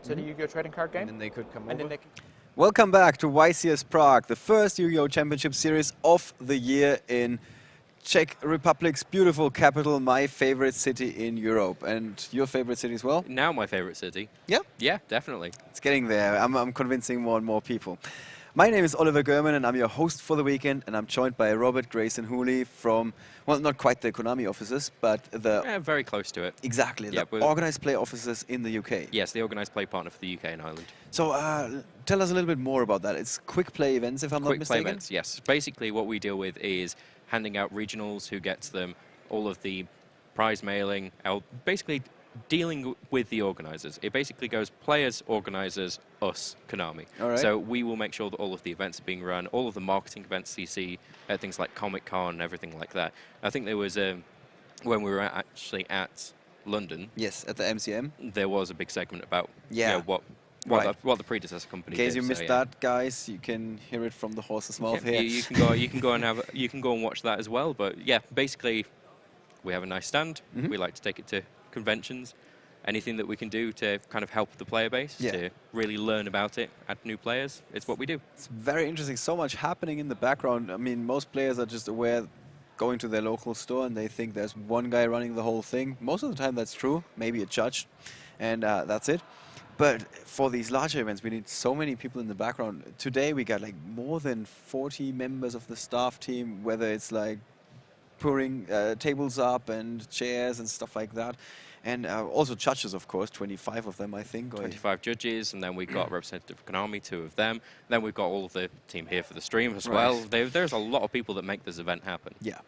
to the Yu-Gi-Oh! Trading card game. And then they could come And over. then Welcome back to YCS Prague, the first Yu-Gi-Oh! Championship Series of the year in Czech Republic's beautiful capital, my favorite city in Europe. And your favorite city as well? Now my favorite city. Yeah? Yeah, definitely. It's getting there. I'm convincing more and more people. My name is Oliver German and I'm your host for the weekend, and I'm joined by Robert Grayson Hooley from, well, not quite the Konami offices, but the... Yeah, very close to it. Exactly, Yeah, the organized play offices in the UK. Yes, the organised play partner for the UK and Ireland. So tell us a little bit more about that. It's quick play events, if I'm not Quick play mistaken? events, yes. Basically what we deal with is handing out regionals, who gets them, all of the prize mailing, basically dealing with the organisers. It basically goes players, organisers, us, Konami. All right. So we will make sure that all of the events are being run, all of the marketing events you see, things like Comic-Con and everything like that. I think there was, when we were actually at London... Yes, at the MCM. There was a big segment about Yeah. you know, what the predecessor company In case did. you missed that, guys, you can hear it from the horse's mouth Yeah, here. you can go and watch that as well. But yeah, basically, we have a nice stand. Mm-hmm. We like to take it to conventions. Anything that we can do to kind of help the player base, to really learn about it, add new players, it's what we do. It's very interesting. So much happening in the background. I mean, most players are just aware going to their local store and they think there's one guy running the whole thing. Most of the time that's true, maybe a judge, and that's it. But for these larger events, we need so many people in the background. Today we got like more than 40 members of the staff team, whether it's like pouring tables up and chairs and stuff like that. And also judges, of course, 25 of them, I think. 25 judges, and then we've got representative Konami, 2 of them. Then we've got all of the team here for the stream as well. There's a lot of people that make this event happen. Yeah.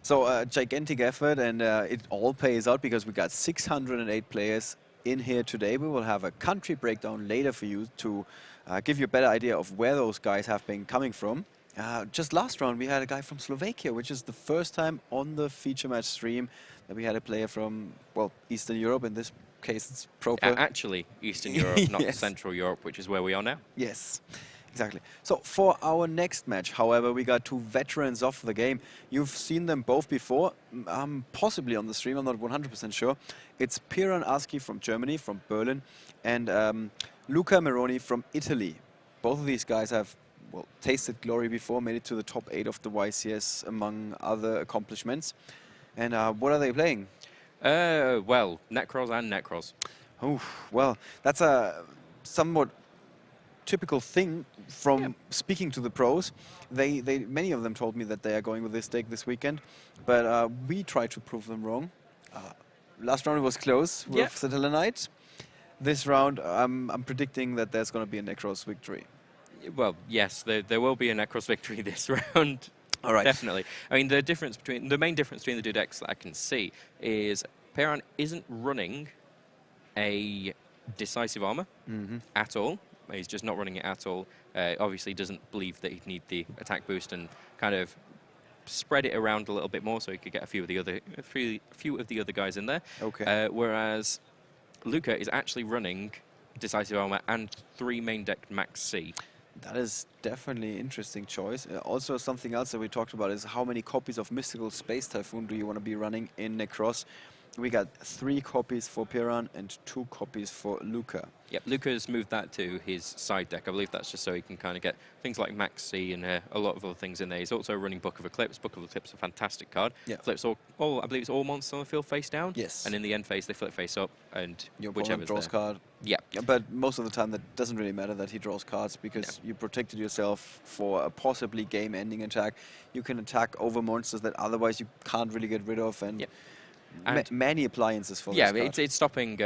So a gigantic effort, and it all pays out because we got 608 players in here today. We will have a country breakdown later for you to give you a better idea of where those guys have been coming from. Just last round, we had a guy from Slovakia, which is the first time on the feature match stream that we had a player from, well, Eastern Europe. In this case, it's proper. Actually, Eastern Europe, not Yes. Central Europe, which is where we are now. Yes, exactly. So for our next match, however, we got 2 veterans of the game. You've seen them both before, possibly on the stream, I'm not 100% sure. It's Piran Asci from Germany, from Berlin, and Luca Meroni from Italy. Both of these guys have, well, tasted glory before, made it to the top 8 of the YCS, among other accomplishments. And what are they playing? Well, Nekroz and Nekroz. Oh, well, that's a somewhat typical thing from speaking to the pros. Many of them told me that they are going with this deck this weekend, but we tried to prove them wrong. Last round it was close with Satella Knight. This round, I'm predicting that there's going to be a Nekroz victory. Well, yes, there will be a Nekroz victory this round. All right. Definitely. I mean, the main difference between the 2 decks that I can see is Piran isn't running a decisive armor at all. He's just not running it at all. Obviously doesn't believe that he'd need the attack boost and kind of spread it around a little bit more so he could get a few of the other guys in there. Okay. Whereas Luca is actually running decisive armor and 3 main deck max C. That is definitely an interesting choice. Also, something else that we talked about is how many copies of Mystical Space Typhoon do you want to be running in Nekroz? We got 3 copies for Piran and 2 copies for Luca. Yep, Luca's moved that to his side deck. I believe that's just so he can kind of get things like Max C and a lot of other things in there. He's also running Book of Eclipse. Book of Eclipse is a fantastic card. Yeah. Flips all, I believe it's all monsters on the field face down. Yes. And in the end phase, they flip face up, and Your whichever opponent draws card. Yeah. But most of the time, that doesn't really matter that he draws cards because you protected yourself for a possibly game-ending attack. You can attack over monsters that otherwise you can't really get rid of, and many appliances for this card. It's stopping,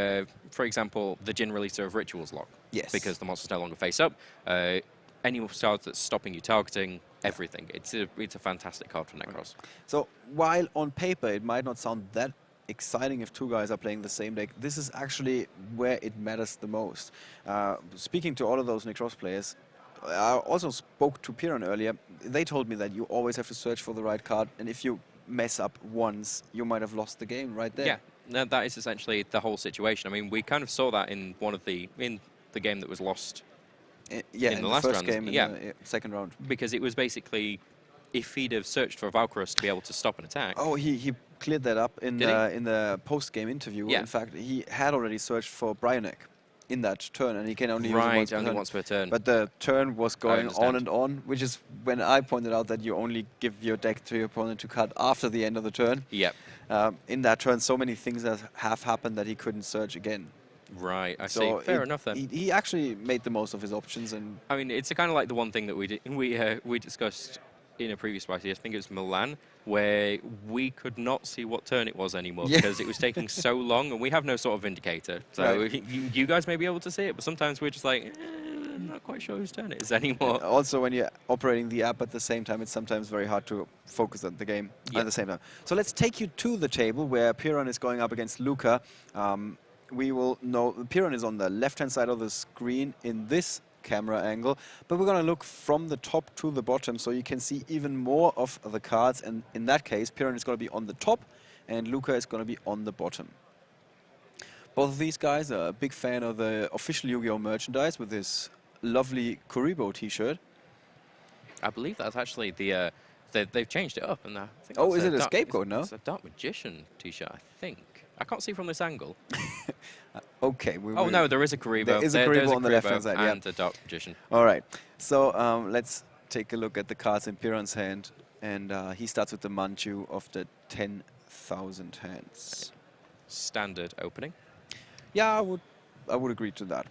for example, the Djinn releaser of Rituals lock. Yes. Because the monster's no longer face up. Any cards that's stopping you targeting, everything. It's a fantastic card for Nekroz. So while on paper it might not sound that exciting if 2 guys are playing the same deck, this is actually where it matters the most. Speaking to all of those Nekroz players, I also spoke to Piran earlier. They told me that you always have to search for the right card, and if you mess up once, you might have lost the game right there. Yeah, that is essentially the whole situation. I mean, we kind of saw that in the game that was lost. In the last first round, game, in the second round. Because it was basically, if he'd have searched for Valkyros to be able to stop an attack. Oh, he cleared that up in the post-game interview. Yeah. In fact, he had already searched for Brionek. in that turn, and he can only use Right, it once per only turn. once per turn. But the turn was going on understand. and on, which is when I pointed out that you only give your deck to your opponent to cut after the end of the turn. Yep. In that turn, so many things have happened that he couldn't search again. Right, I So see. Fair enough then. he actually made the most of his options, and I mean, it's kind of like the one thing that we discussed in a previous YCS, I think it was Milan, where we could not see what turn it was anymore Yeah. because it was taking so long, and we have no sort of indicator. So Right. you guys may be able to see it, but sometimes we're just like, I'm not quite sure whose turn it is anymore. also when you're operating the app at the same time, it's sometimes very hard to focus on the game Yep. at the same time. So let's take you to the table where Piran is going up against Luca. We will know Piran is on the left-hand side of the screen in this camera angle, but we're going to look from the top to the bottom so you can see even more of the cards, and in that case Piran is going to be on the top and Luca is going to be on the bottom. Both of these guys are a big fan of the official Yu-Gi-Oh! Merchandise with this lovely Kuribo t-shirt. I believe that's actually they've changed it up, and I think Oh, that's is it a scapegoat now? It's a Dark Magician t-shirt, I think. I can't see from this angle. Okay. Oh no, there is a Kuribo. There is a There's Kuribo on the left-hand Kuribo side, yeah. and a Dark Magician. All right. So let's take a look at the cards in Piran's hand, and he starts with the Manchu of the 10,000 hands. Standard opening. Yeah, I would agree to that.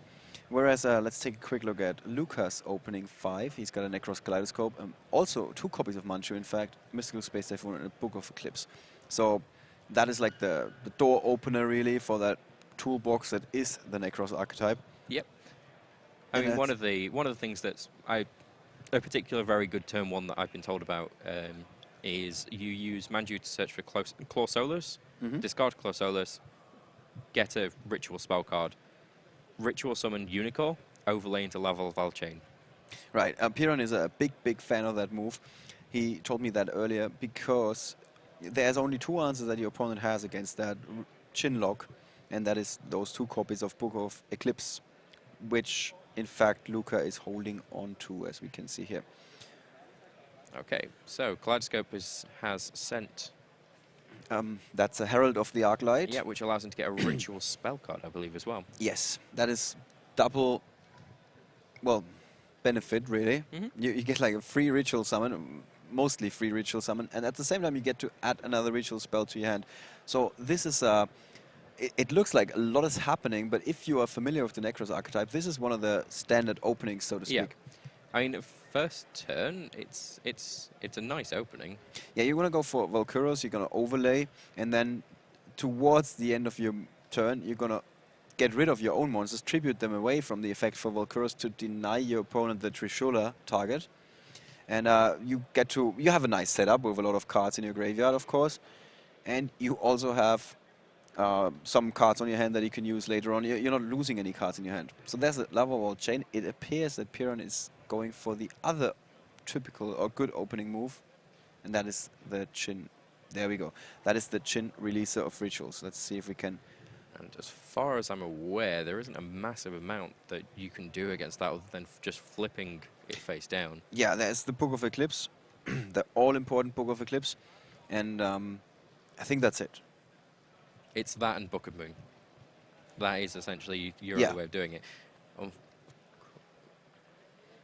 Whereas, let's take a quick look at Luca's opening 5. He's got a Nekroz Kaleidoscope, also 2 copies of Manchu, in fact, Mystical Space Typhoon and a Book of Eclipse. So that is like the door opener, really, for that toolbox that is the Nekroz archetype. Yep. I And mean, one of the things that's a particular very good turn one that I've been told about is you use Manju to search for Claw Solus, discard Claw Solus, get a Ritual spell card, Ritual summon Unicorn, overlay into Level of Valchain. Right. Piran is a big fan of that move. He told me that earlier because there's only 2 answers that your opponent has against that chin lock, and that is those 2 copies of Book of Eclipse, which in fact Luca is holding on to, as we can see here. Okay, so Kaleidoscope has sent. That's a Herald of the Arclight. Yeah, which allows him to get a Ritual spell card, I believe, as well. Yes, that is double, well, benefit, really. You get like a free Ritual summon, mostly free Ritual summon, and at the same time you get to add another Ritual spell to your hand. So this is it looks like a lot is happening, but if you are familiar with the Nekroz archetype, this is one of the standard openings, so to speak. Yeah. I mean, first turn, it's a nice opening. Yeah, you're going to go for Valkyros, you're going to overlay, and then towards the end of your turn, you're going to get rid of your own monsters, tribute them away from the effect for Valkyros to deny your opponent the Trishula target. And you have a nice setup with a lot of cards in your graveyard, of course. And you also have some cards on your hand that you can use later on. You're not losing any cards in your hand. So there's a Lava Wall Chain. It appears that Piran is going for the other typical or good opening move, and that is the Chin. There we go. That is the Chin releaser of Rituals. Let's see if we can. And as far as I'm aware, there isn't a massive amount that you can do against that other than just flipping it face down. Yeah, there's the Book of Eclipse, the all-important Book of Eclipse, and I think that's it. It's that and Book of Moon. That is essentially your Yeah. other way of doing it.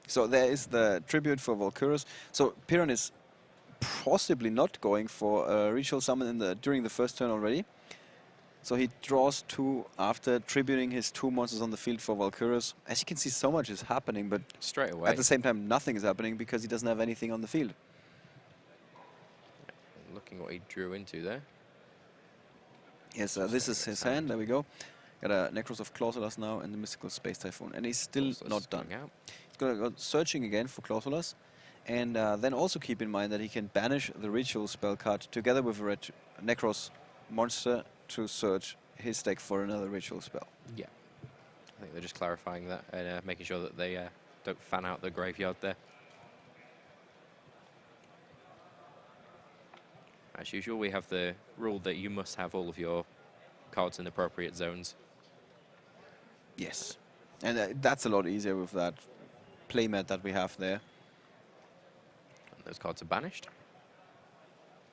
So there is the tribute for Valkyros. So Piran is possibly not going for a ritual summon during the first turn already. So he draws 2 after tributing his 2 monsters on the field for Valkyros. As you can see, so much is happening, but Straight away. at the same time, nothing is happening because he doesn't have anything on the field. Looking what he drew into there. Yes, this is his hand. There we go. Got a Nekroz of Clausulas now and the Mystical Space Typhoon. And he's still not done. Out. He's going to go searching again for Clausulas. And then also keep in mind that he can banish the Ritual spell card together with a Nekroz monster to search his deck for another Ritual spell. Yeah. I think they're just clarifying that and making sure that they don't fan out the graveyard there. As usual, we have the rule that you must have all of your cards in appropriate zones. Yes. And that's a lot easier with that playmat that we have there. And those cards are banished.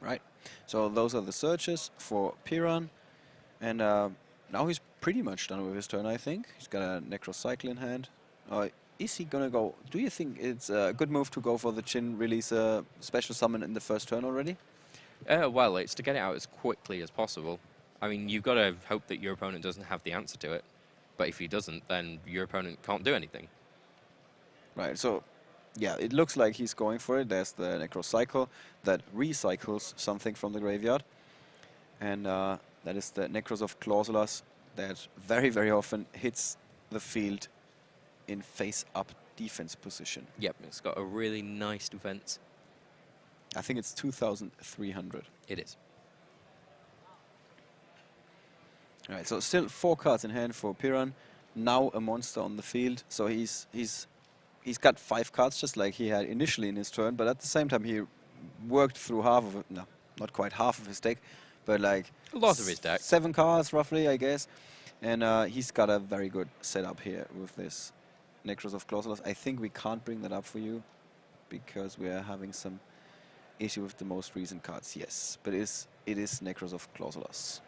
Right. So those are the searches for Piran. And now he's pretty much done with his turn, I think. He's got a Necroz cycle in hand. Is he gonna go? Do you think it's a good move to go for the Chin, release a special summon in the first turn already? Well, it's to get it out as quickly as possible. I mean, you've got to hope that your opponent doesn't have the answer to it. But if he doesn't, then your opponent can't do anything. Right, so, yeah, it looks like he's going for it. There's the Necroz cycle that recycles something from the graveyard. And that is the Nekroz of Clausulas that very, very often hits the field in face-up defense position. Yep, it's got a really nice defense. I think it's 2,300. It is. All right, so still 4 cards in hand for Piran. Now a monster on the field. So he's got 5 cards just like he had initially in his turn, but at the same time he worked through half of it. No, not quite half of his deck, but like a lot of his deck. 7 cards roughly, I guess. And he's got a very good setup here with this Nekroz of Clausulas. I think we can't bring that up for you because we are having some issue with the most recent cards. Yes, but it is Nekroz of Clausulas.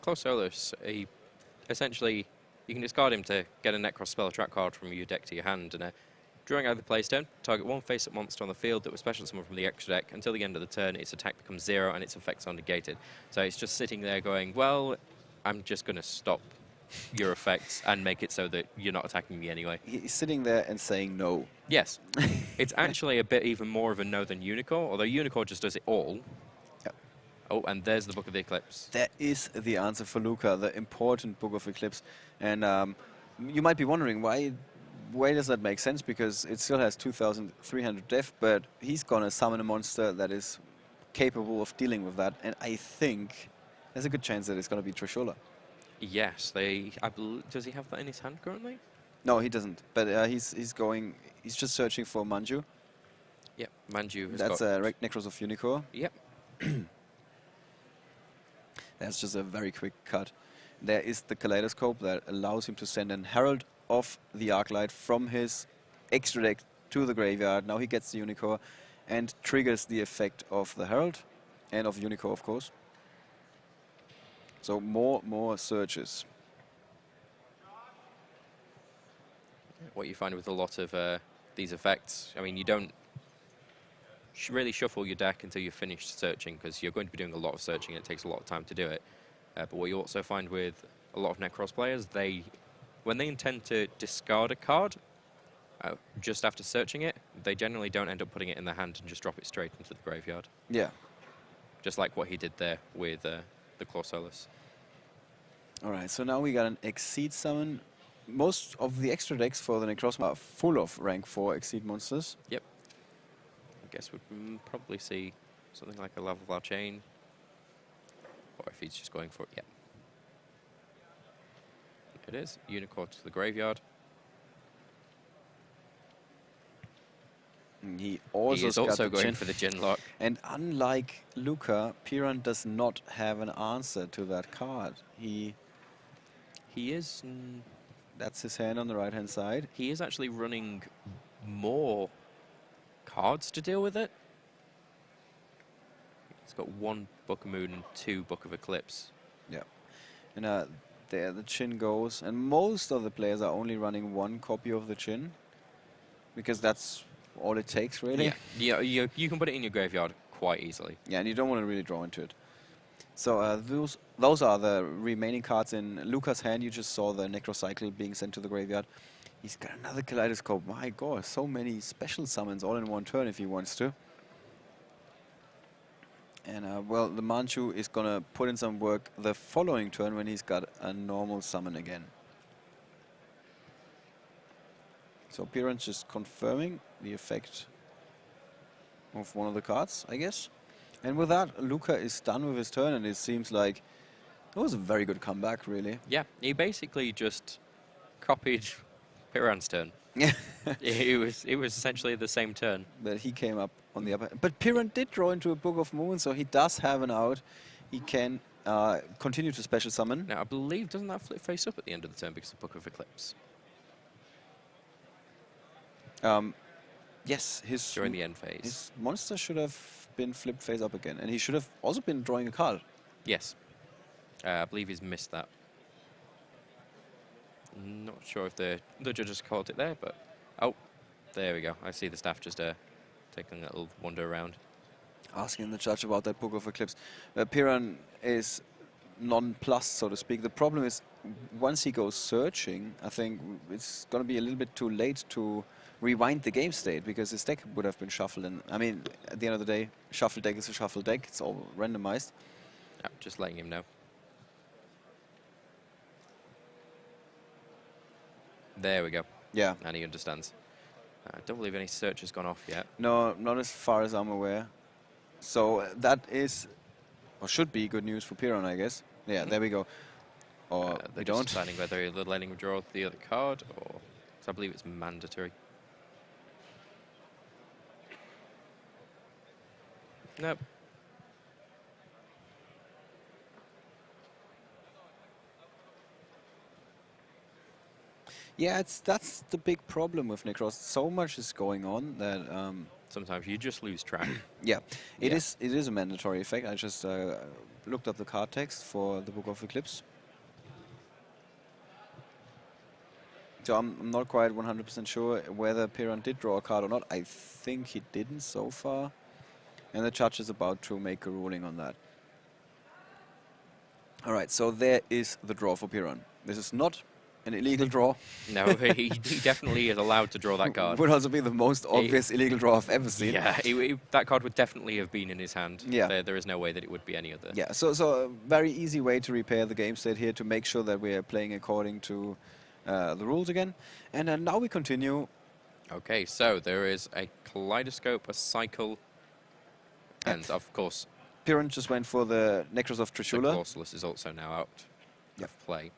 Clausolus, essentially, you can discard him to get a Nekroz spell trap card from your deck to your hand, and during either play turn, target one face-up monster on the field that was special summoned from the extra deck. Until the end of the turn, its attack becomes 0 and its effects are negated. So it's just sitting there going, well, I'm just going to stop your effects and make it so that you're not attacking me anyway. He's sitting there and saying no. Yes. It's actually a bit even more of a no than Unicorn, although Unicorn just does it all. Yep. Oh, and there's the Book of the Eclipse. That is the answer for Luca, the important Book of Eclipse. And you might be wondering, why does that make sense? Because it still has 2,300 def, but he's going to summon a monster that is capable of dealing with that. And I think there's a good chance that it's going to be Trishula. Yes, does he have that in his hand currently? No, he doesn't. But he's just searching for Manju. Yep, Manju has That's got... a Nekroz of Unicorn. Yep. That's just a very quick cut. There is the Kaleidoscope that allows him to send an Herald of the Arclight from his extra deck to the graveyard. Now he gets the Unicorn and triggers the effect of the Herald and of Unicorn, of course. So more searches. What you find with a lot of these effects, I mean, you don't really shuffle your deck until you've finished searching, because you're going to be doing a lot of searching and it takes a lot of time to do it. But what you also find with a lot of Nekroz players, when they intend to discard a card, just after searching it, they generally don't end up putting it in their hand and just drop it straight into the graveyard. Yeah. Just like what he did there with the Clausolus. All right, so now we got an Exceed summon. Most of the extra decks for the Nekroz are full of rank 4 Exceed monsters. Yep. I guess we'd probably see something like a Lavalar Chain. Or if he's just going for it, yeah. It is. Unicorn to the graveyard. He is also going for the Gin Lock. And unlike Luca, Piran does not have an answer to that card. He is... That's his hand on the right-hand side. He is actually running more cards to deal with it. He's got 1 Book of Moon and 2 Book of Eclipse. Yeah. And there the Chin goes. And most of the players are only running 1 copy of the Chin, because that's all it takes, really. Yeah, you can put it in your graveyard quite easily. Yeah, and you don't want to really draw into it. So those are the remaining cards in Luca's hand. You just saw the Necrocycle being sent to the graveyard. He's got another Kaleidoscope. My God, so many special summons all in one turn if he wants to. And, well, the Manchu is going to put in some work the following turn when he's got a normal summon again. So Piran's just confirming the effect of one of the cards, I guess. And with that, Luca is done with his turn, and it seems like it was a very good comeback, really. Yeah, he basically just copied Piran's turn. Yeah. it was essentially the same turn. But he came up on the upper. But Piran did draw into a Book of Moon, so he does have an out. He can continue to special summon. Now, I believe, doesn't that flip face up at the end of the turn because of the Book of Eclipse? Yes, during the end phase. His monster should have been flipped face up again, and he should have also been drawing a card. Yes. I believe he's missed that. Not sure if the judges called it there, but oh, there we go. I see the staff just taking a little wander around. Asking the judge about that Book of Eclipse. Piran is nonplussed, so to speak. The problem is, once he goes searching, I think it's going to be a little bit too late to rewind the game state, because his deck would have been shuffled. And I mean, at the end of the day, shuffle deck is a shuffle deck. It's all randomized. Oh, just letting him know. There we go. Yeah. And he understands. I don't believe any search has gone off yet. No, not as far as I'm aware. So that is, or should be, good news for Piran, I guess. Yeah, there we go. Or They're we just don't. deciding whether they're letting him draw the other card, or... Cause I believe it's mandatory. Nope. Yeah, that's the big problem with Nekroz. So much is going on that Sometimes you just lose track. yeah, it Yeah. is a mandatory effect. I just looked up the card text for the Book of Eclipse. So I'm not quite 100% sure whether Piran did draw a card or not. I think he didn't so far. And the judge is about to make a ruling on that. All right, so there is the draw for Piran. This is not an illegal draw. No, he definitely is allowed to draw that card. Would also be the most obvious illegal draw I've ever seen. Yeah, that card would definitely have been in his hand. Yeah. There is no way that it would be any other. Yeah, so a very easy way to repair the game state here, to make sure that we are playing according to the rules again. And now we continue. Okay, so there is a kaleidoscope, a cycle, and of course, Piran just went for the Nekroz of the Trishula. Corsulus is also now out of play.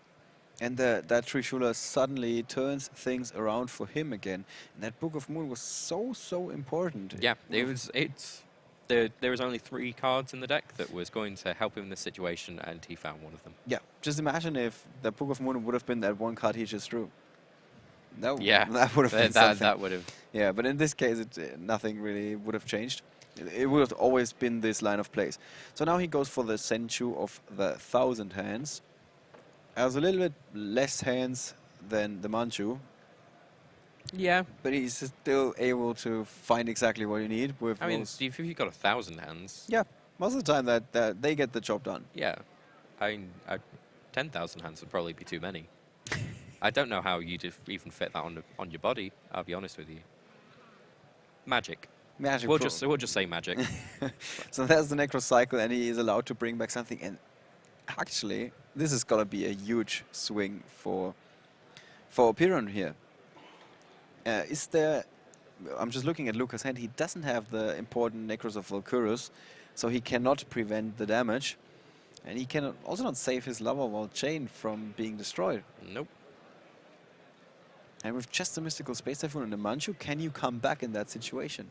And that Trishula suddenly turns things around for him again. And that Book of Moon was so important. Yeah, there was only 3 cards in the deck that was going to help him in this situation, and he found one of them. Yeah, just imagine if the Book of Moon would have been that one card he just drew. That, Yeah, that would have been something. that would have. Yeah, but in this case, nothing really would have changed. It would have always been this line of plays. So now he goes for the Senchu of the 1,000 hands. Has a little bit less hands than the Manchu, Yeah, but he's still able to find exactly what you need with I mean, those. if you've got 1,000 hands, Yeah, most of the time that they get the job done. yeah, I mean, 10,000 hands would probably be too many. I don't know how you'd even fit that on your body. I'll be honest with you. Magic. Magic. We'll just say magic. So there's the Necro cycle, and he is allowed to bring back something. And actually, this is gonna be a huge swing for Piran here. Is there? I'm just looking at Luca's hand. He doesn't have the important Nekroz of Valkyrus, so he cannot prevent the damage, and he can also not save his Lava Wall chain from being destroyed. Nope. And with just the Mystical Space Typhoon and the Manchu, can you come back in that situation?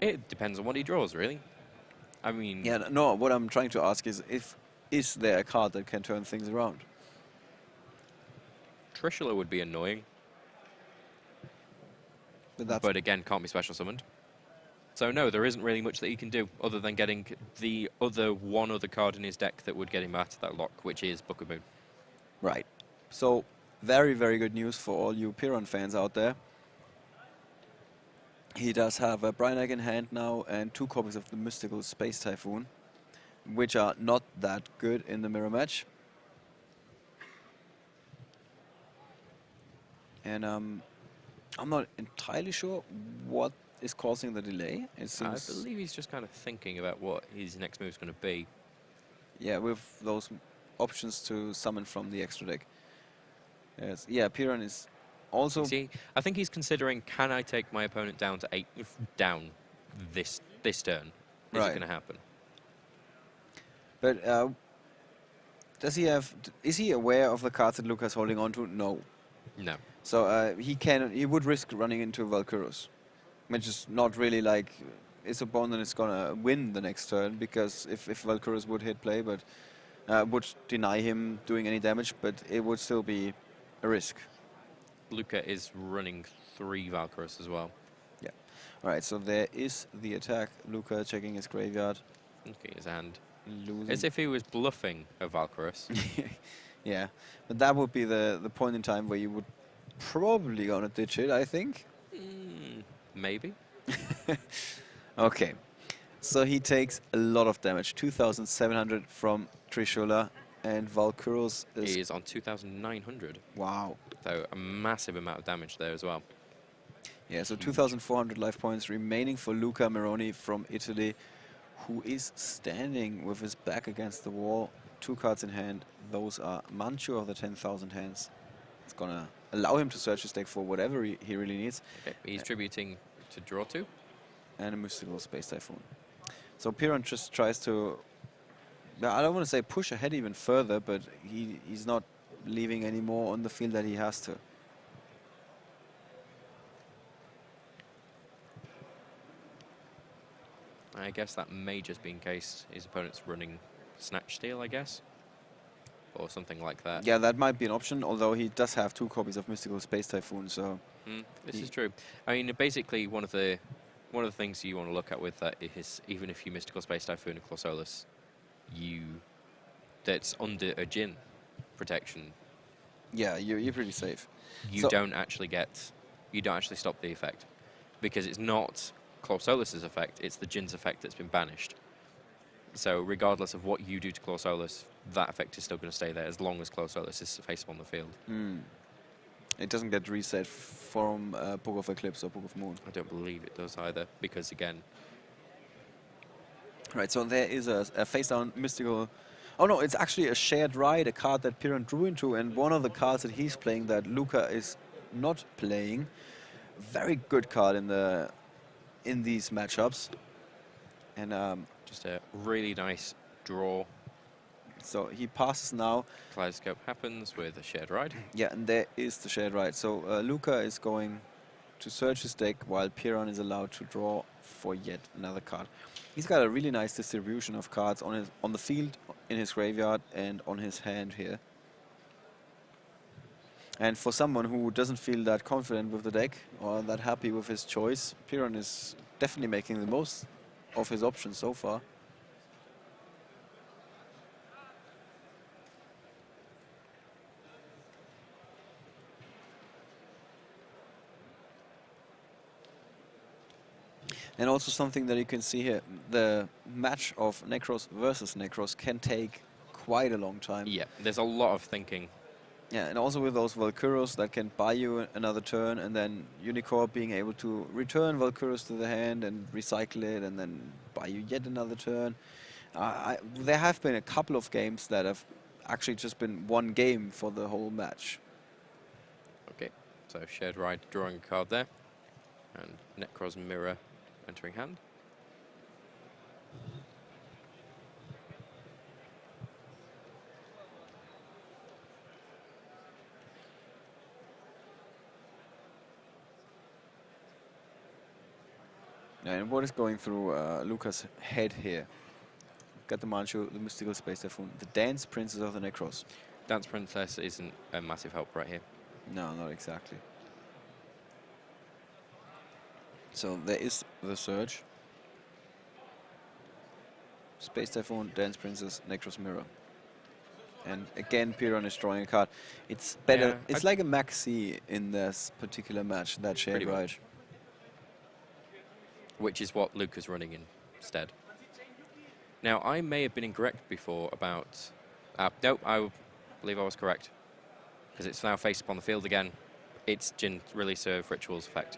It depends on what he draws, really. I mean, Yeah, no, what I'm trying to ask is there a card that can turn things around? Trishula would be annoying, But but again, can't be special summoned. So no, there isn't really much that he can do other than getting the one other card in his deck that would get him out of that lock, which is Book of Moon. right. So very, very good news for all you Piran fans out there. He does have a Brian Egg in hand now and 2 copies of the Mystical Space Typhoon, which are not that good in the mirror match. And I'm not entirely sure what is causing the delay. It I seems, believe he's just kind of thinking about what his next move is going to be. yeah, with those options to summon from the extra deck. Yes, yeah, Piran is also. See, I think he's considering, can I take my opponent down to 8 down this turn? Is Right. it going to happen? But does he have? Is he aware of the cards that Luca's holding on to? No. No. So he would risk running into Valkyrus, which is not really like his opponent is gonna win the next turn, because if Valkyrus would hit play, but would deny him doing any damage, but it would still be a risk. Luca is running 3 Valkyries as well. Yeah. All right. So there is the attack. Luca checking his graveyard, Looking at his hand. losing. As if he was bluffing a Valkyrus. Yeah, but that would be the point in time where you would probably gonna ditch it, I think. Maybe. Okay, so he takes a lot of damage, 2,700 from Trishula, and Valkyros is... He is on 2,900. Wow. So a massive amount of damage there as well. Yeah, so Huge. 2,400 life points remaining for Luca Meroni from Italy, who is standing with his back against the wall, 2 cards in hand. Those are Manchu of the 10,000 hands. It's gonna allow him to search his deck for whatever he really needs. Okay, he's tributing to draw 2. And a Mystical Space Typhoon. So Piran just tries to... I don't want to say push ahead even further, but he's not leaving any more on the field that he has to. I guess that may just be in case his opponent's running Snatch Steal, I guess. Or something like that. Yeah, that might be an option, although he does have 2 copies of Mystical Space Typhoon, so... This is true. I mean, basically, one of the things you want to look at with that is even if you Mystical Space Typhoon and Clausolus, that's under a Jin protection. Yeah, you're pretty safe. You don't actually stop the effect, because it's not Clausolus's effect, it's the Jin's effect that's been banished. So regardless of what you do to Clausolus, that effect is still going to stay there as long as Clausolus is face up on the field. It doesn't get reset from Book of Eclipse or Book of Moon. I don't believe it does either, because again... Right, so there is a face-down mystical... Oh no, it's actually a Shared Ride, a card that Piran drew into, and one of the cards that he's playing that Luca is not playing. Very good card in these matchups. And just a really nice draw. So he passes now. Kaleidoscope happens with a Shared Ride. Yeah, and there is the Shared Ride. So Luca is going to search his deck while Piran is allowed to draw for yet another card. He's got a really nice distribution of cards on the field, in his graveyard, and on his hand here. And for someone who doesn't feel that confident with the deck or that happy with his choice, Piran is definitely making the most of his options so far. And also something that you can see here, the match of Nekroz versus Nekroz can take quite a long time. Yeah, there's a lot of thinking. Yeah, and also with those Valkyros that can buy you another turn, and then Unicorn being able to return Valkyros to the hand and recycle it, and then buy you yet another turn. There have been a couple of games that have actually just been one game for the whole match. Okay, so Shared Ride drawing a card there, and Nekroz Mirror entering hand. And what is going through Luca's head here? Got the Manchu, the Mystical Space Typhoon, the Dance Princess of the Nekroz. Dance Princess isn't a massive help right here. No, not exactly. So there is the Surge. Space Typhoon, Dance Princess, Nekroz Mirror. And again, Piran is drawing a card. It's better. Yeah, it's like a maxi in this particular match, that Shared Pretty Ride. much. Which is what Luca's running instead. Now, I may have been incorrect before about... no, I believe I was correct. Because it's now face up on the field again. It's Jin Release of Rituals effect.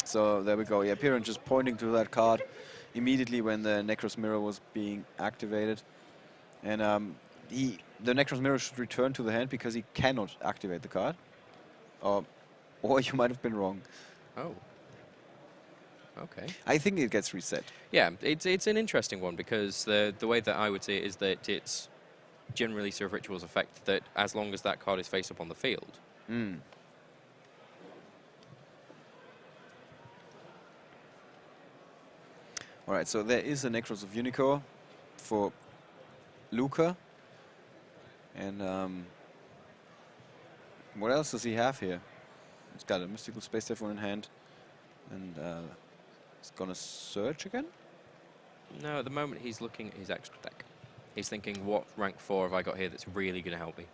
So there we go. Yeah, Piran just pointing to that card immediately when the Nekroz Mirror was being activated. And the Nekroz Mirror should return to the hand because he cannot activate the card. Or you might have been wrong. Oh. Okay. I think it gets reset. Yeah, it's an interesting one because the way that I would see it is that it's Jin Release of Rituals effect that as long as that card is face up on the field. All right, so there is a Nekroz of Unicorn for Luca. And what else does he have here? He's got a Mystical Space Typhoon in hand. And he's going to search again? No, at the moment he's looking at his extra deck. He's thinking, what rank 4 have I got here that's really going to help me?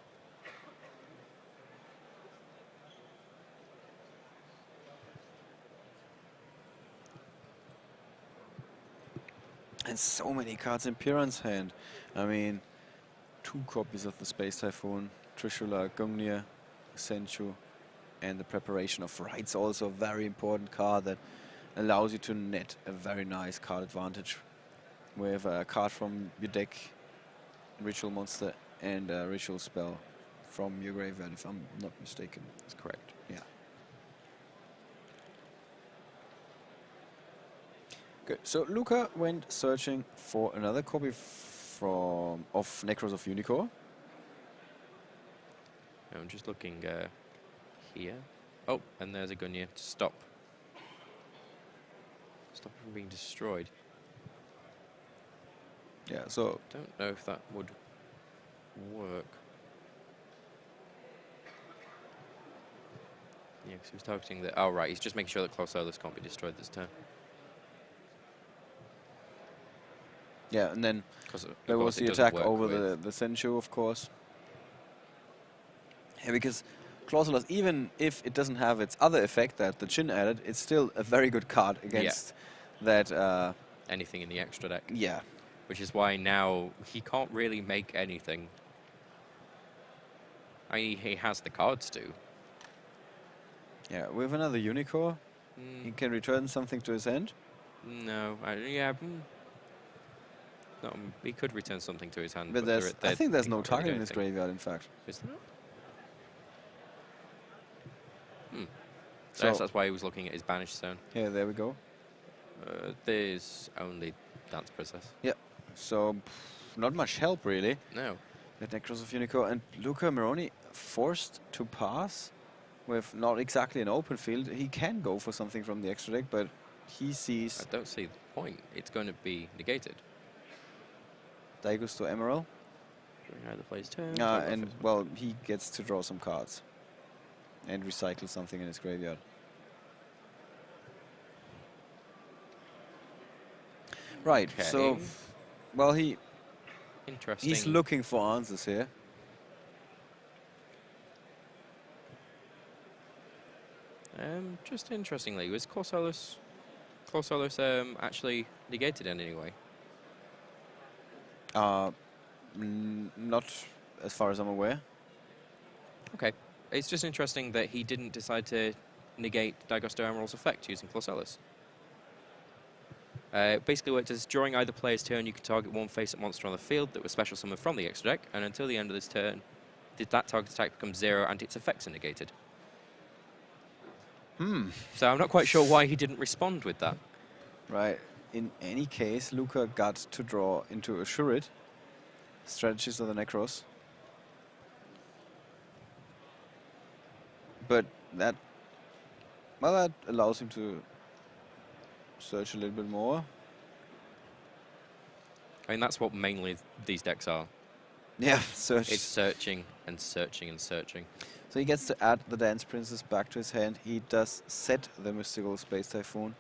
And so many cards in Piran's hand. I mean, 2 copies of the Space Typhoon, Trishula, Gungnir, Senchu, and the Preparation of Rights, also a very important card that allows you to net a very nice card advantage with a card from your deck, Ritual Monster, and a Ritual Spell from your graveyard, if I'm not mistaken. That's correct. Yeah. Good. So Luca went searching for another copy of Nekroz of Unicorn. I'm just looking here. Oh, and there's a Gungnir to stop from being destroyed. Yeah, so Don't know if that would work. Yeah, because he was targeting the... Oh, right, he's just making sure that Closolus can't be destroyed this turn. yeah, and then 'Cause there of was course the it doesn't attack work over with- the Senchu, of course. Yeah, because Clausulus, even if it doesn't have its other effect that the Chin added, it's still a very good card against that. anything in the extra deck. Yeah. Which is why now he can't really make anything. I mean, he has the cards to. Yeah, with another Unicorn, he can return something to his hand. No, no, he could return something to his hand. But they're- I think there's they no can't really target do in this anything. graveyard, in fact. Is there? So- Yes, that's why he was looking at his banished zone. Yeah, there we go. There's only Dance Princess. Yeah, so not much help, really. No. With Nekroz of Unicorn. And Luca Meroni forced to pass with not exactly an open field. He can go for something from the extra deck, but he sees I don't see the point. It's going to be negated. Daigusto Emerald. During either player's turn. And, well, he gets to draw some cards and recycle something in his graveyard. Right, so, Okay. well, Interesting. he's looking for answers here. Just interestingly, was Closolus actually negated in any way? Not as far as I'm aware. Okay. It's just interesting that he didn't decide to negate Daigusto Emerald's effect using Closolus. Basically what it does, during either player's turn, you can target one face-up monster on the field that was special summoned from the extra deck, and until the end of this turn, that target attack becomes 0 and its effects are negated. So I'm not quite sure why he didn't respond with that. Right. In any case, Luca got to draw into a Shurit. Strategist of the Nekroz. But that allows him to search a little bit more. I mean, that's what mainly these decks are. Yeah, search. It's searching and searching and searching. So he gets to add the Dance Princess back to his hand. He does set the Mystical Space Typhoon.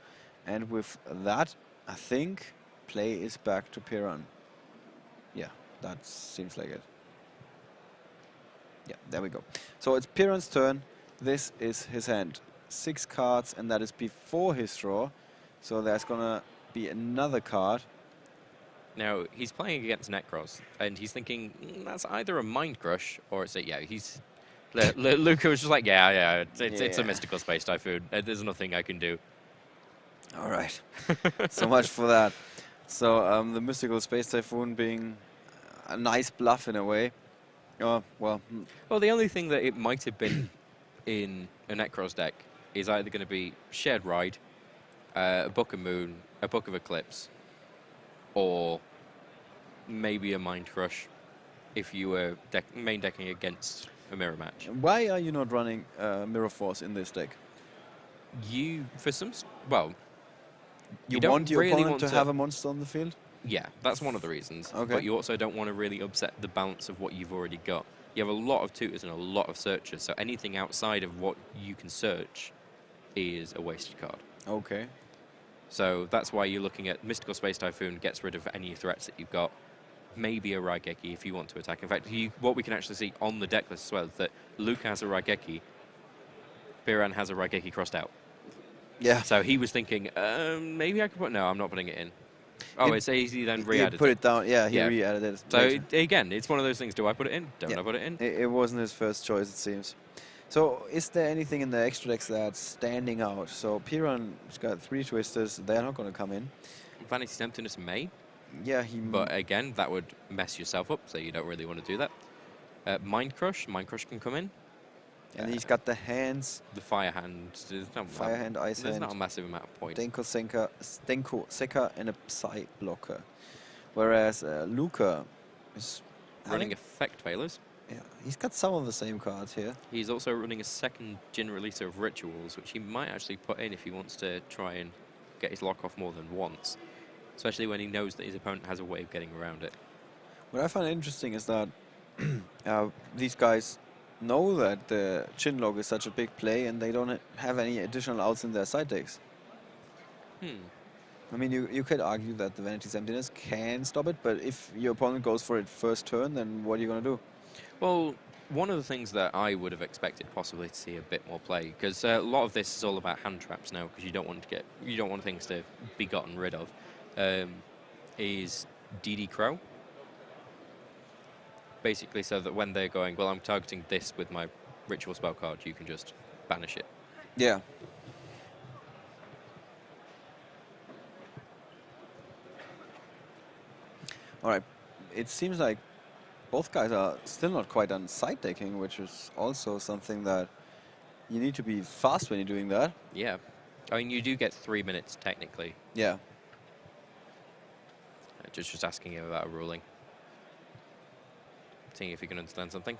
And with that, I think play is back to Piran. Yeah, that seems like it. Yeah, there we go. So it's Piran's turn. This is his hand. 6 cards, and that is before his draw. So there's going to be another card. Now, he's playing against Nekroz, and he's thinking, that's either a Mind Crush, or it's a, Luca was just like, it's a Mystical Space Typhoon. There's nothing I can do. All right. So much for that. So the Mystical Space Typhoon being a nice bluff in a way. Oh, well. Well, the only thing that it might have been in a Nekroz deck is either going to be Shared Ride, a Book of Moon, a Book of Eclipse, or maybe a Mind Crush if you were main decking against a mirror match. Why are you not running Mirror Force in this deck? You You don't want your really opponent want to to- have a monster on the field? Yeah, that's one of the reasons. Okay. But you also don't want to really upset the balance of what you've already got. You have a lot of tutors and a lot of searchers, so anything outside of what you can search is a wasted card. Okay. So that's why you're looking at Mystical Space Typhoon gets rid of any threats that you've got. Maybe a Raigeki if you want to attack. In fact, what we can actually see on the deck list as well is that Luca has a Raigeki, Piran has a Raigeki crossed out. Yeah. So he was thinking, maybe I could put... No, I'm not putting it in. Oh, it's easy then He re-added put it down. Yeah, he Yeah. re-added it. So later. again, it's one of those things. Do I put it in? Don't Yeah. I put it in? It wasn't his first choice, it seems. So, is there anything in the extra decks that's standing out? So, Piran's got 3 twisters. They're not going to come in. Vanity Temptiness may, Yeah, but again, that would mess yourself up, so you don't really want to do that. Mind Crush can come in. and he's got the hands, The Fire Hand. Fire Hand, Ice There's Hand, not a massive amount of points. Stenko Seka, and a Psy blocker. Whereas Luca is Running Effect Failers. Yeah, he's got some of the same cards here. He's also running a second Gin Releaser of Rituals, which he might actually put in if he wants to try and get his lock off more than once. Especially when he knows that his opponent has a way of getting around it. What I find interesting is that these guys know that the Chinlog is such a big play and they don't have any additional outs in their side decks. I mean, you could argue that the Vanity's Emptiness can stop it, but if your opponent goes for it first turn, then what are you going to do? Well, one of the things that I would have expected possibly to see a bit more play, because a lot of this is all about hand traps now, because you don't want things to be gotten rid of, is DD Crow. Basically, so that when they're going, well, I'm targeting this with my ritual spell card, you can just banish it. Yeah. All right. It seems like both guys are still not quite done side decking, which is also something that you need to be fast when you're doing that. Yeah. I mean, you do get 3 minutes, technically. Yeah. Just asking him about a ruling. Seeing if he can understand something.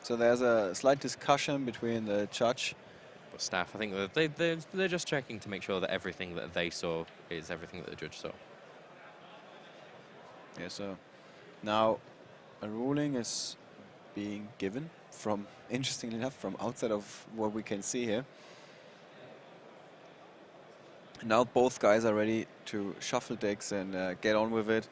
So there's a slight discussion between the judge. But staff, I think that they're just checking to make sure that everything that they saw is everything that the judge saw. Yeah, so now a ruling is being given from, interestingly enough, from outside of what we can see here. Now both guys are ready to shuffle decks and get on with it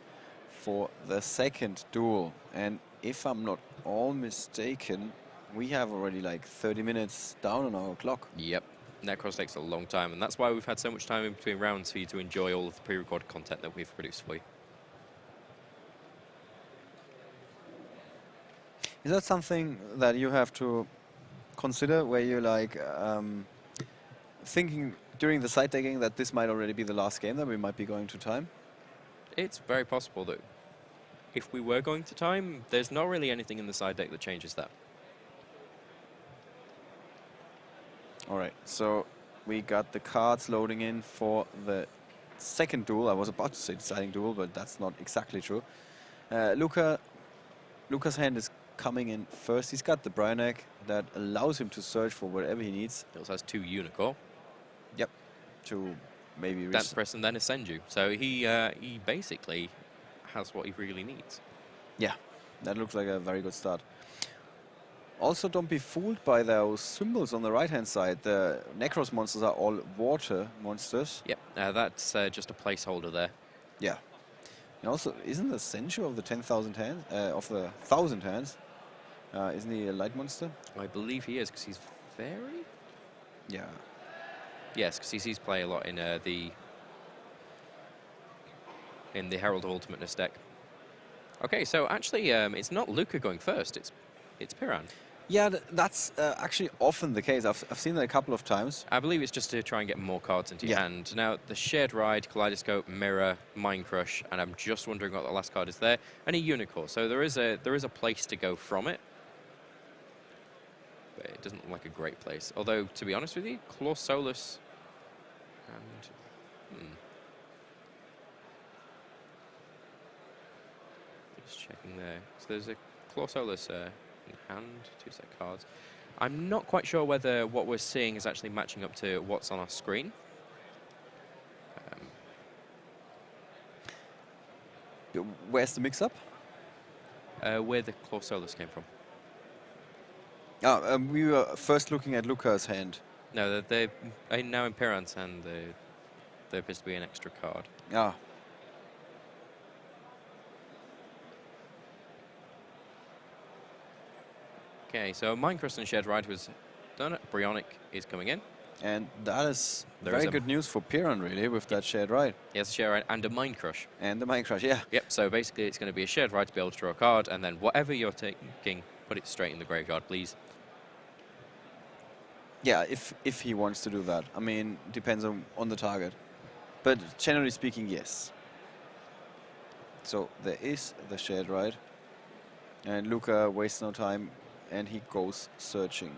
for the second duel. And if I'm not all mistaken, we have already like 30 minutes down on our clock. Yep. Nekroz takes a long time, and that's why we've had so much time in between rounds for you to enjoy all of the pre-recorded content that we've produced for you. Is that something that you have to consider, where you're like thinking during the side decking that this might already be the last game, that we might be going to time? It's very possible that if we were going to time, there's not really anything in the side deck that changes that. All right, so we got the cards loading in for the second duel. I was about to say deciding duel, but that's not exactly true. Luca's hand is coming in first. He's got the Bryanek that allows him to search for whatever he needs. He also has 2 Unicorn. Yep, to maybe Dance Press and then ascend you. So he basically has what he really needs. Yeah, that looks like a very good start. Also, don't be fooled by those symbols on the right-hand side. The Nekroz monsters are all water monsters. Yep, that's just a placeholder there. Yeah. And also, isn't the Senju of the 10,000 hands, of the 1,000 hands, isn't he a light monster? I believe he is, because he's fairy? Yeah. Yes, because he sees play a lot in the Herald of Ultimateness deck. Okay, so actually, it's not Luca going first. It's Piran. Yeah, that's actually often the case. I've seen that a couple of times. I believe it's just to try and get more cards into your hand. Now, the Shared Ride, Kaleidoscope, Mirror, Mind Crush, and I'm just wondering what the last card is there, and a Unicorn. So there is a place to go from it. But it doesn't look like a great place. Although, to be honest with you, Claw Solus and... Just checking there. So there's a Claw Solus in hand, 2 set cards. I'm not quite sure whether what we're seeing is actually matching up to what's on our screen. Where's the mix-up? Where the Claw Solus came from. We were first looking at Luca's hand. No, they're now in Piran's hand. There appears to be an extra card. Ah. Okay, so Minecraft and Shared Ride was done. Brionic is coming in. And that is There very is a- good news for Piran, really, with that shared ride. Yes, Shared Ride and a Mine Crush. And the Minecraft, yeah. Yep, so basically it's going to be a Shared Ride to be able to draw a card, and then whatever you're taking, put it straight in the graveyard, please. Yeah, if he wants to do that. I mean, depends on the target. But generally speaking, yes. So there is the shared ride. And Luca wastes no time, and he goes searching.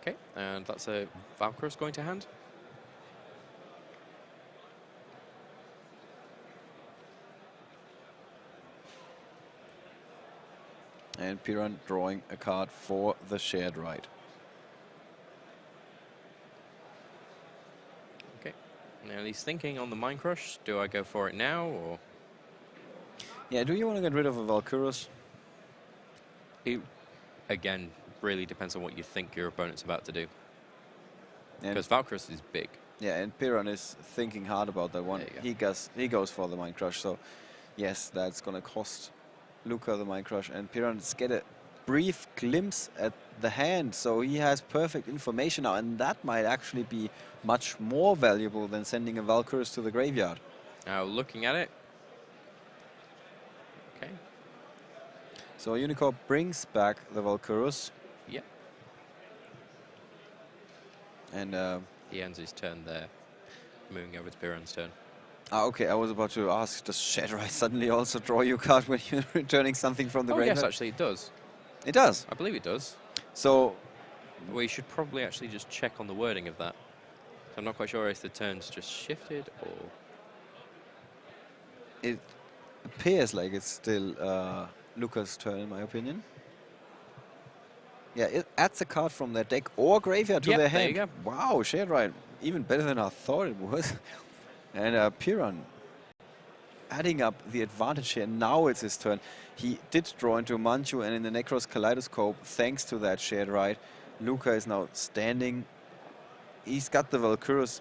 Okay, and that's a Valkyrus going to hand. And Piran drawing a card for the shared ride. Okay, now he's thinking on the Mine Crush. Do I go for it now, or...? Yeah, do you want to get rid of a Valkyrus? It, again, really depends on what you think your opponent's about to do. And Because Valkyrus is big. yeah, and Piran is thinking hard about that one. There you He goes for the Mine Crush, so yes, that's going to cost Luca the Mine Crush. And Piran get a brief glimpse at the hand, so he has perfect information now, and that might actually be much more valuable than sending a Valkyrus to the graveyard. Now, looking at it... Okay, So Unicorn brings back the Valkyrus, yep. and He ends his turn there, moving over to Piran's turn. okay, I was about to ask, does Shatterite suddenly also draw you a card when you're returning something from the Oh graveyard? yes, actually it does. It does. I believe it does. So We should probably actually just check on the wording of that. So I'm not quite sure if the turn's just shifted or... it appears like it's still Luca's turn, in my opinion. Yeah, it adds a card from their deck or graveyard to Yep, their there hand. you go. Wow, Shatterite, even better than I thought it was. And Piran adding up the advantage here. Now it's his turn. He did draw into Manchu, and in the Nekroz Kaleidoscope, thanks to that shared ride, Luca is now standing. He's got the Valkyrus.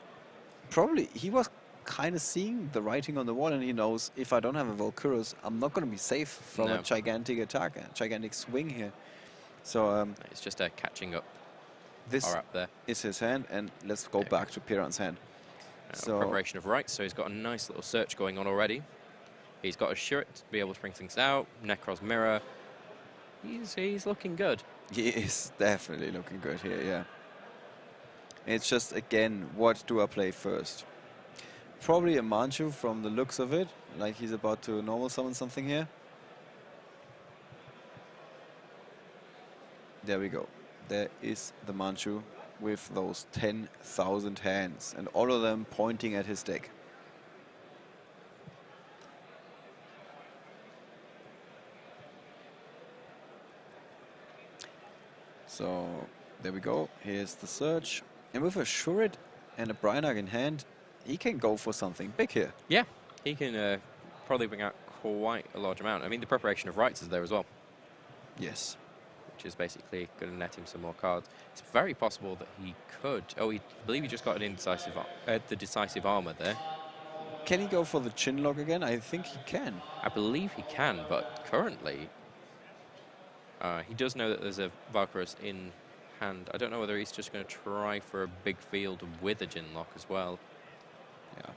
Probably he was kind of seeing the writing on the wall, and he knows if I don't have a Valkyrus, I'm not going to be safe from No. a gigantic attack, a gigantic swing here. So It's just a catching up this or up there. is his hand, and let's go Okay. back to Piran's hand. So Preparation of rights, so he's got a nice little search going on already. He's got a shirt to be able to bring things out. Nekroz mirror. He's looking good. he is definitely looking good here, yeah. It's just, again, what do I play first? Probably a Manchu from the looks of it, like he's about to normal summon something here. There we go. There is the Manchu with those 10,000 hands, and all of them pointing at his deck. So there we go. Here's the search. And with a Shurit and a Brynag in hand, he can go for something big here. Yeah, he can probably bring out quite a large amount. I mean, the preparation of rights is there as well, Yes. which is basically going to net him some more cards. It's very possible that he could. Oh, I believe he just got an indecisive, the decisive armor there. Can he go for the Chinlock again? I think he can. I believe he can, but currently he does know that there's a Valkyrus in hand. I don't know whether he's just going to try for a big field with a Jinlock as well. Yeah.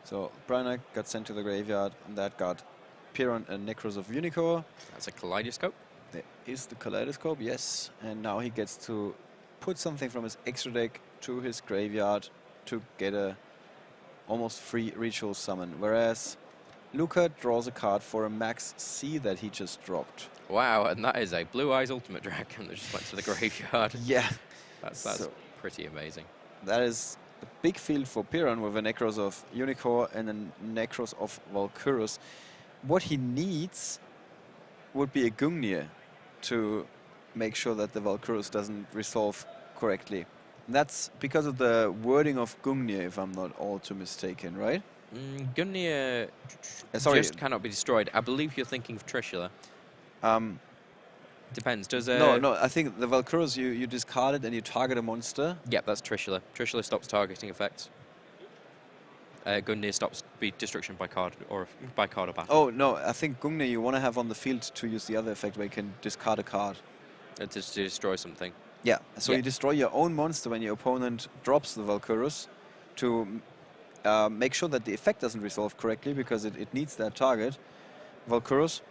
So Brynag got sent to the graveyard, and that got Piran and Nekroz of Unicorn. That's a Kaleidoscope. There is the Kaleidoscope, yes. And now he gets to put something from his extra deck to his graveyard to get a almost free ritual summon. Whereas Luca draws a card for a max C that he just dropped. Wow, and that is a Blue Eyes Ultimate Dragon that just went to the graveyard. Yeah. That's So pretty amazing. that is a big field for Piran with a Nekroz of Unicorn and a Nekroz of Valkyrus. What he needs would be a Gungnir to make sure that the Valkyrus doesn't resolve correctly. And that's because of the wording of Gungnir, if I'm not all too mistaken, right? Gungnir Sorry. just cannot be destroyed. I believe you're thinking of Trishula. Depends. Does No. I think the Valkyros, you discard it and you target a monster. Yep, that's Trishula. Trishula stops targeting effects. Gungnir stops destruction by card or battle. Oh no, I think Gungnir you want to have on the field to use the other effect where you can discard a card. To destroy something. Yeah. So you destroy your own monster when your opponent drops the Valkyros to make sure that the effect doesn't resolve correctly because it needs that target. Valkyros.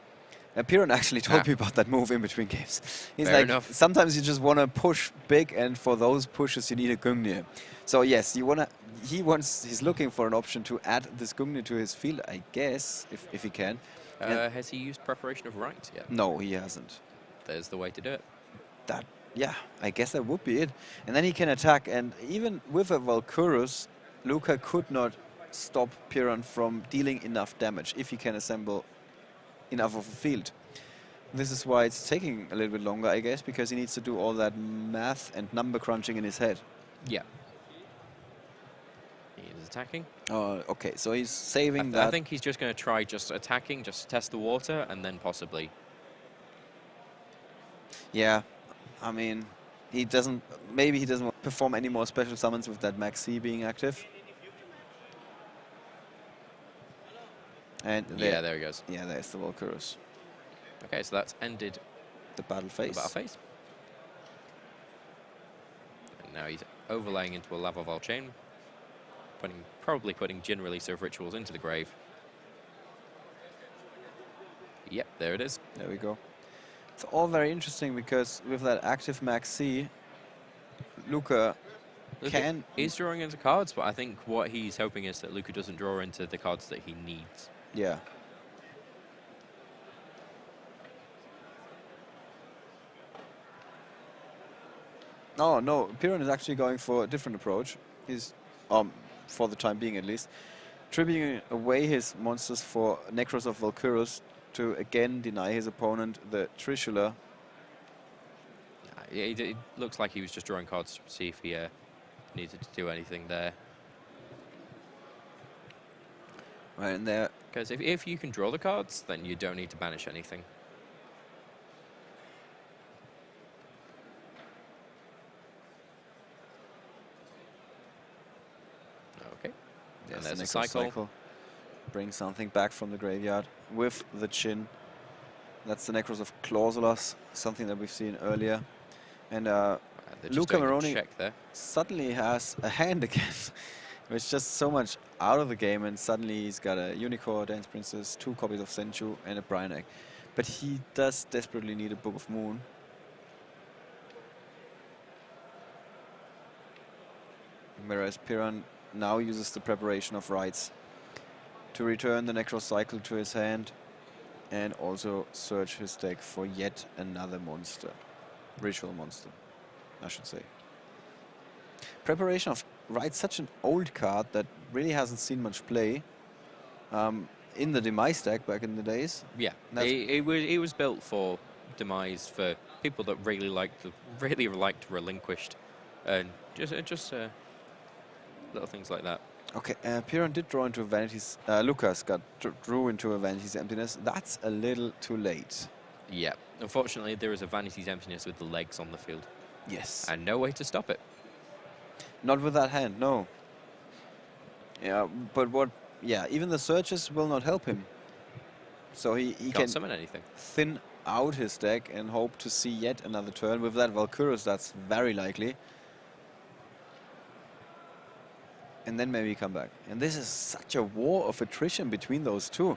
Piran actually told me about that move in between games. He's Fair like, enough. sometimes you just want to push big, and for those pushes you need a Gungnir. So yes, he's looking for an option to add this Gungnir to his field, I guess, if he can. Has he used Preparation of Rites yet? No, he hasn't. There's the way to do it. Yeah, I guess that would be it. And then he can attack, and even with a Valkyrus, Luca could not stop Piran from dealing enough damage if he can assemble enough of a field. This is why it's taking a little bit longer, I guess, because he needs to do all that math and number crunching in his head. Yeah. He is attacking. Oh, okay, so he's saving that. I think he's just going to try just attacking, just to test the water, and then possibly. Yeah, I mean, maybe he doesn't perform any more special summons with that Max C being active. And there he goes. Yeah, there's the Valkyros. Okay, so that's ended the battle phase. And now he's overlaying into a lava vol chain, probably putting Jin Releaser of Rituals into the grave. Yep, there it is. There we go. It's all very interesting because with that active Max C, Luca can... He's drawing into cards, but I think what he's hoping is that Luca doesn't draw into the cards that he needs. Yeah. Oh, no, Piran is actually going for a different approach. He's, for the time being at least, tributing away his monsters for Nekroz of Valkyros to again deny his opponent the Trishula. It looks like he was just drawing cards to see if he needed to do anything there. Right in there. Because if you can draw the cards, then you don't need to banish anything. Okay. And there's a cycle. Bring something back from the graveyard with the Chin. That's the Nekroz of Clausulas, something that we've seen earlier. And Luca Meroni suddenly has a hand again. It's just so much out of the game, and suddenly he's got a Unicorn, Dance Princess, 2 copies of Senju, and a Brian Egg. But he does desperately need a Book of Moon. Whereas Piran now uses the Preparation of Rites to return the Nekroz cycle to his hand and also search his deck for yet another monster. Ritual monster, I should say. Preparation of Rites, such an old card that really hasn't seen much play in the Demise deck back in the days. Yeah, it was built for Demise for people that really liked Relinquished, and just little things like that. Okay, Piran did draw into a Vanity's... Lucas drew into a Vanity's Emptiness. That's a little too late. Yeah, unfortunately there is a Vanity's Emptiness with the legs on the field. Yes. And no way to stop it. Not with that hand, no. Yeah, but what... Yeah, even the searches will not help him. So he can summon anything. Thin out his deck and hope to see yet another turn. With that Valkyros, that's very likely. And then maybe come back. And this is such a war of attrition between those two.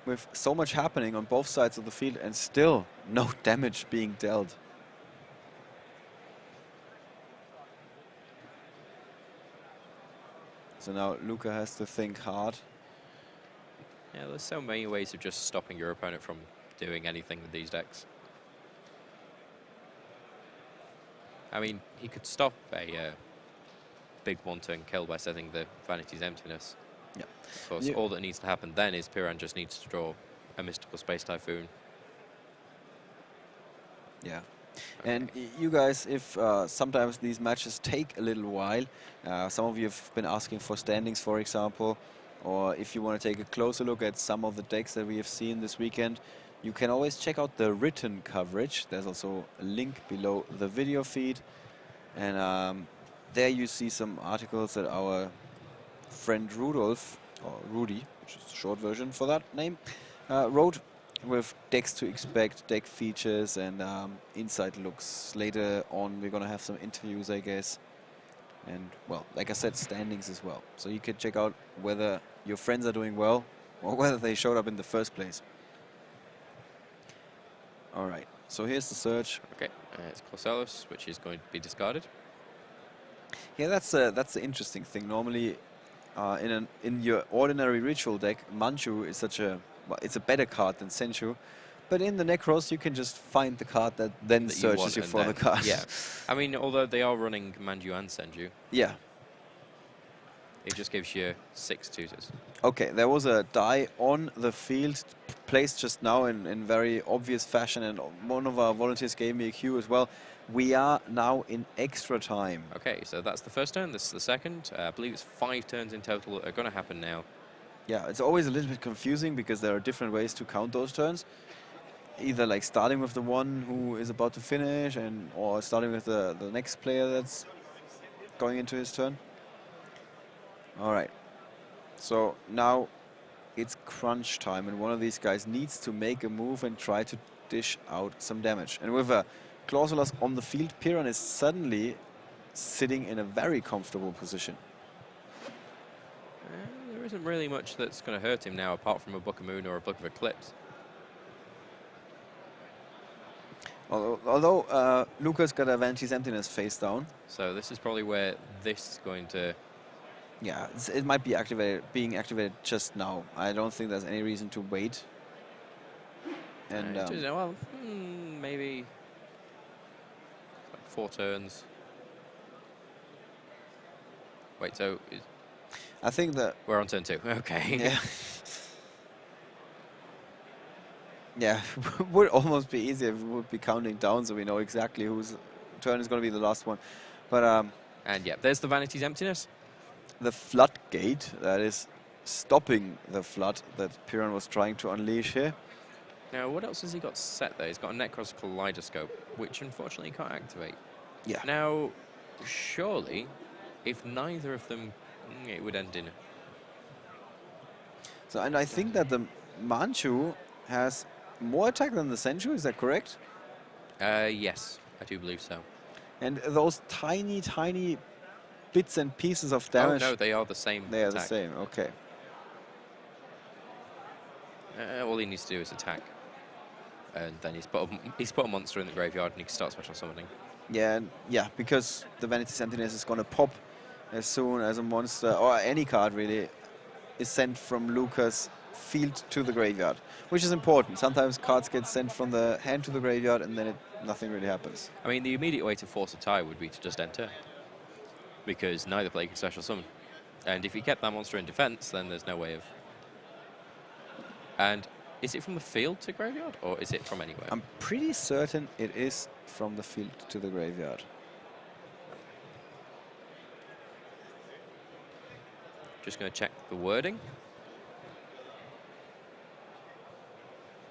With so much happening on both sides of the field and still no damage being dealt. So now Luca has to think hard. Yeah, there's so many ways of just stopping your opponent from doing anything with these decks. I mean, he could stop a big one-turn kill by setting the Vanity's Emptiness. Yeah. Of course, all that needs to happen then is Piran just needs to draw a Mystical Space Typhoon. Yeah. And you guys, if sometimes these matches take a little while, some of you have been asking for standings, for example, or if you want to take a closer look at some of the decks that we have seen this weekend, you can always check out the written coverage. There's also a link below the video feed, and there you see some articles that our friend Rudolf, or Rudy, which is the short version for that name, wrote, with decks to expect, deck features, and inside looks. Later on, we're going to have some interviews, I guess. And, well, like I said, standings as well. So you can check out whether your friends are doing well or whether they showed up in the first place. All right, so here's the search. Okay, it's Corsellos, which is going to be discarded. Yeah, that's the interesting thing. Normally, in your ordinary ritual deck, Manchu is well, it's a better card than Senju. But in the Nekroz, you can just find the card that then searches you for the card. Yeah, I mean, although they are running Manju and Senju. Yeah. It just gives you 6 tutors. Okay, there was a die on the field placed just now in very obvious fashion, and one of our volunteers gave me a cue as well. We are now in extra time. Okay, so that's the first turn. This is the second. I believe it's 5 turns in total that are going to happen now. Yeah, it's always a little bit confusing because there are different ways to count those turns. Either like starting with the one who is about to finish, or starting with the next player that's going into his turn. All right. So now it's crunch time, and one of these guys needs to make a move and try to dish out some damage. And with a Clausulas on the field, Piran is suddenly sitting in a very comfortable position. There isn't really much that's going to hurt him now, apart from a Book of Moon or a Book of Eclipse. Although Luca's got Avanti's Emptiness face down. So this is probably where this is going to... Yeah, it might be being activated just now. I don't think there's any reason to wait. And well, maybe like 4 turns. Wait, so I think that we're on turn 2. Okay. Yeah. Yeah, it would almost be easier if we would be counting down so we know exactly whose turn is going to be the last one. But and yeah, there's the Vanity's Emptiness. The floodgate that is stopping the flood that Piran was trying to unleash here. Now, what else has he got set there? He's got a Nekroz Kaleidoscope, which unfortunately he can't activate. Yeah. Now, surely, if neither of them, it would end in... So, and I think that the Manchu has more attack than the Senju, is that correct? Yes, I do believe so. And those tiny, tiny bits and pieces of damage... Oh, no, they are the same They are attack. the same, okay. All he needs to do is attack. And then he's put a monster in the graveyard and he can start special summoning. Yeah, because the Vanity's Emptiness is going to pop as soon as a monster, or any card really, is sent from Luca's field to the graveyard, which is important. Sometimes cards get sent from the hand to the graveyard and then nothing really happens. I mean, the immediate way to force a tie would be to just enter, because neither player can special summon. And if you get that monster in defense, then there's no way of... And is it from the field to graveyard, or is it from anywhere? I'm pretty certain it is from the field to the graveyard. Just going to check the wording.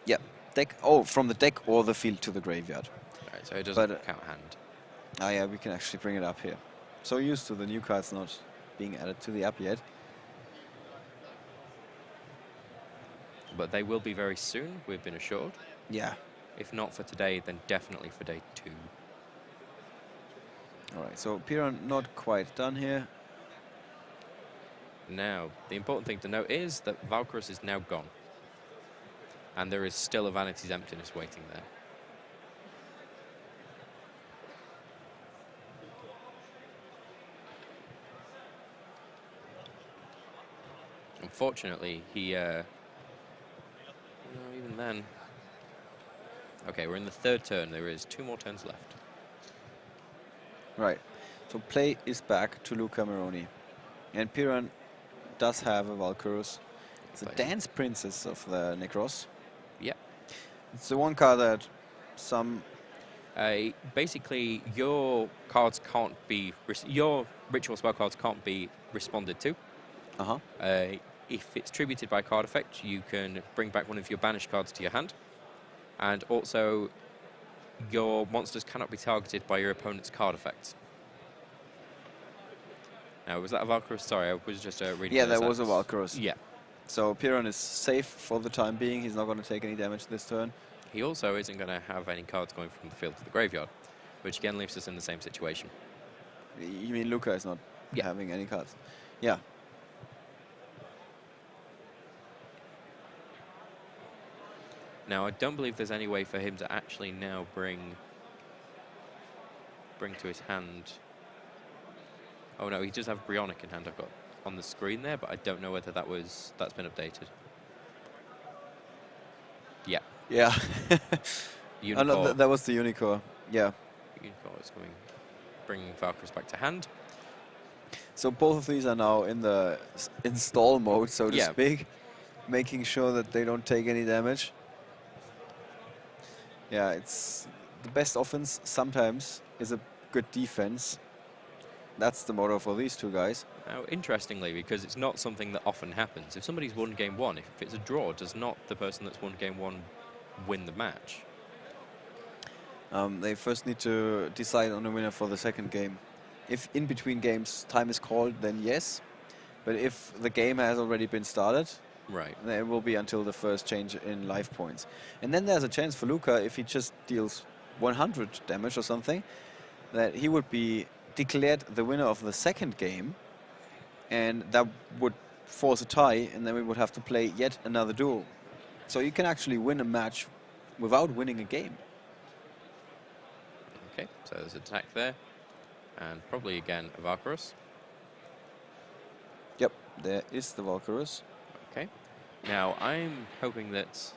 Yeah, deck. Oh, from the deck or the field to the graveyard. All right, so it doesn't count hand. Ah, yeah, we can actually bring it up here. So used to the new cards not being added to the app yet. But they will be very soon, we've been assured. Yeah. If not for today, then definitely for day 2. All right, so Piran not quite done here. Now, the important thing to note is that Valkyrus is now gone. And there is still a Vanity's Emptiness waiting there. Unfortunately, he... no, even then... Okay, we're in the 3rd turn. There is 2 more turns left. Right. So play is back to Luca Meroni. And Piran does have a Valkyrus. It's a Dance Princess of the Nekroz. Yeah. It's the one card that some Basically, your cards can't be your ritual spell cards can't be responded to. Uh-huh. If it's tributed by card effect, you can bring back one of your banished cards to your hand, and also your monsters cannot be targeted by your opponent's card effects. Now, was that a Valkyrus? Sorry, I was just reading. Yeah, that was a Valkyrus. Yeah. So Piran is safe for the time being. He's not going to take any damage this turn. He also isn't going to have any cards going from the field to the graveyard, which again leaves us in the same situation. You mean Luca is not having any cards? Yeah. Now, I don't believe there's any way for him to actually now bring to his hand. Oh no, he does have Bryonic in hand. I've got on the screen there, but I don't know whether that's been updated. Yeah. Yeah. Unicorn. No, that was the Unicorn. Yeah. Unicorn is coming, bringing Valkyries back to hand. So both of these are now in the install mode, so to speak, making sure that they don't take any damage. Yeah, it's the best offense sometimes is a good defense. That's the motto for these two guys. Now, interestingly, because it's not something that often happens, if somebody's won game one, if it's a draw, does not the person that's won game one win the match? They first need to decide on a winner for the second game. If in between games time is called, then yes. But if the game has already been started, right, then it will be until the first change in life points. And then there's a chance for Luca, if he just deals 100 damage or something, that he would be declared the winner of the second game, and that would force a tie, and then we would have to play yet another duel. So you can actually win a match without winning a game. Okay, so there's an attack there, and probably again a Valkyrus. Yep, there is the Valkyrus. Okay, now I'm hoping that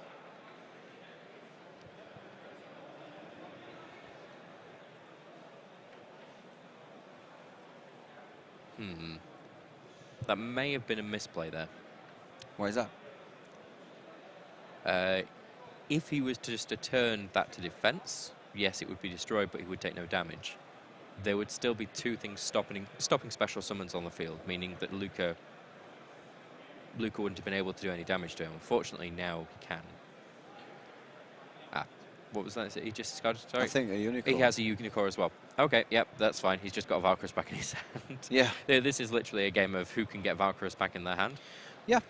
that may have been a misplay there. Why is that? If he was to just to turn that to defense, yes, it would be destroyed, but he would take no damage. There would still be two things stopping special summons on the field, meaning that Luca wouldn't have been able to do any damage to him. Unfortunately, now he can. What was that? He just discarded? Sorry. I think a Unicorn. He has a Unicorn as well. Okay, yep, that's fine. He's just got a Valkyrus back in his hand. Yeah. This is literally a game of who can get Valkyrus back in their hand. Yeah.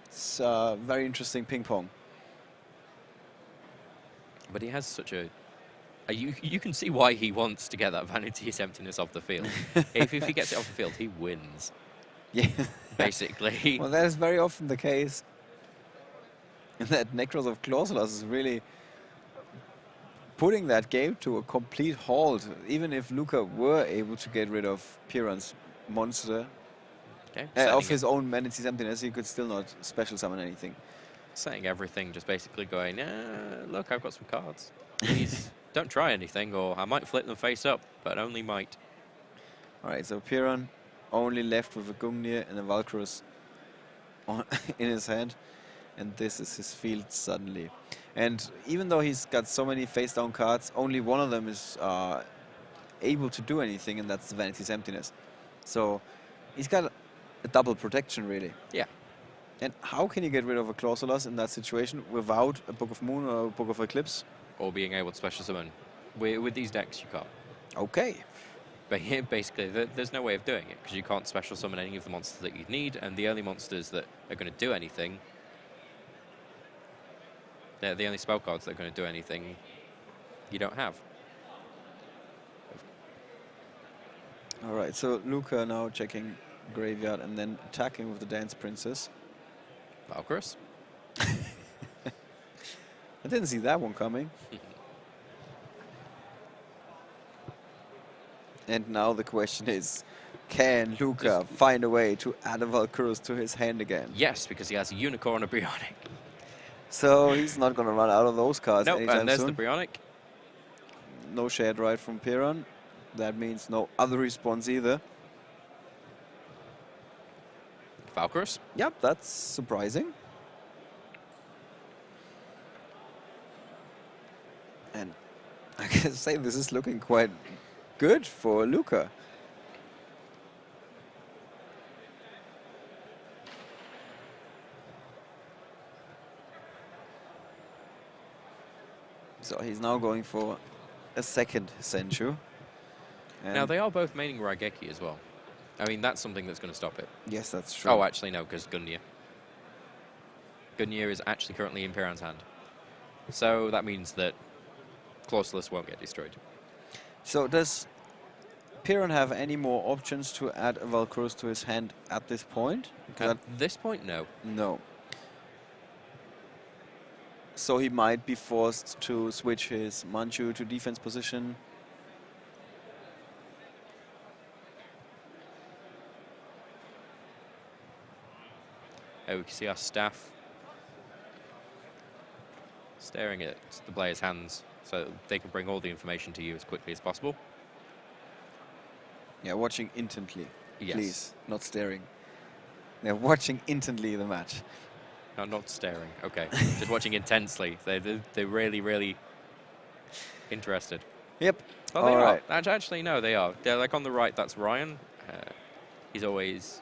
It's very interesting ping pong. But he has such a... You can see why he wants to get that Vanity's Emptiness off the field. if he gets it off the field, he wins. Yeah. Basically. Well, that is very often the case. And that Nekroz of Clausulas is really putting that game to a complete halt. Even if Luca were able to get rid of Piran's monster, of his own Vanity's Emptiness, he could still not special summon anything. Setting everything, just basically going, look, I've got some cards. Please don't try anything, or I might flip them face up, but only might. Alright, so Piran only left with a Gungnir and a Valkyrus in his hand. And this is his field suddenly. And even though he's got so many face-down cards, only one of them is able to do anything, and that's the Vanity's Emptiness. So he's got a double protection, really. Yeah. And how can you get rid of a Clausulas in that situation without a Book of Moon or a Book of Eclipse? Or being able to special summon. With these decks, you can't. Okay. But basically, there's no way of doing it, because you can't special summon any of the monsters that you need, and the only monsters that are going to do anything, they're the only spell cards that are going to do anything you don't have. Alright, so Luca now checking graveyard and then attacking with the Dance Princess. Valkyrus? I didn't see that one coming. And now the question is, can Luca find a way to add a Valkyrus to his hand again? Yes, because he has a Unicorn and a Bryonic. So he's not going to run out of those cards anytime and there's soon. the Bryonic. No Shared Right from Piran. That means no other response either. Valkyrus? Yep, that's surprising. And I can say this is looking quite good for Luca. So he's now going for a second Senchu. Now, they are both maining Raigeki as well. I mean, that's something that's going to stop it. Yes, that's true. Oh, actually, no, because Gunya. Gunya is actually currently in Piran's hand. So that means that Clausulus won't get destroyed. So does Piran have any more options to add a Valkyros to his hand at this point? At this point, no. No. So he might be forced to switch his Manchu to defense position. We can see our staff staring at the player's hands so they can bring all the information to you as quickly as possible. Yeah, watching intently, Yes. please, not staring. They're watching intently the match. No, not staring. Okay, just watching intensely. They're really, really interested. Yep. Oh, they All are. right. Actually, no, they are. They're like on the right. That's Ryan. He's always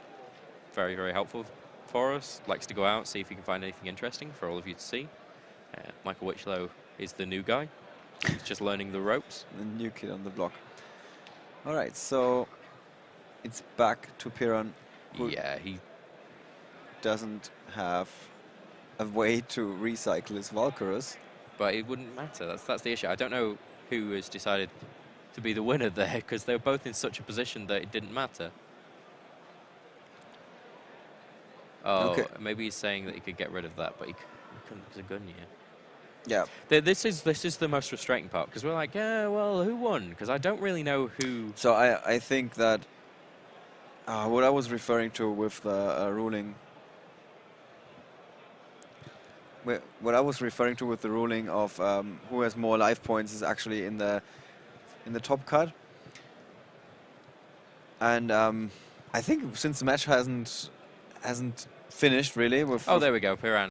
very, very helpful for us. Likes to go out, see if he can find anything interesting for all of you to see. Michael Wichlow is the new guy. He's just learning the ropes. The new kid on the block. All right, so it's back to Piran, who Yeah, he. doesn't have a way to recycle his Valkyros. But it wouldn't matter. That's the issue. I don't know who has decided to be the winner there because they were both in such a position that it didn't matter. Oh, Okay. maybe he's saying that he could get rid of that, but he couldn't because of Gunya. Yeah. This is the most frustrating part because we're like, yeah, well, who won? Because I don't really know who. So I think that what I was referring to with the ruling. What I was referring to with the ruling of who has more life points is actually in the top cut. And I think since the match hasn't finished really with. Oh, there we go, Piran.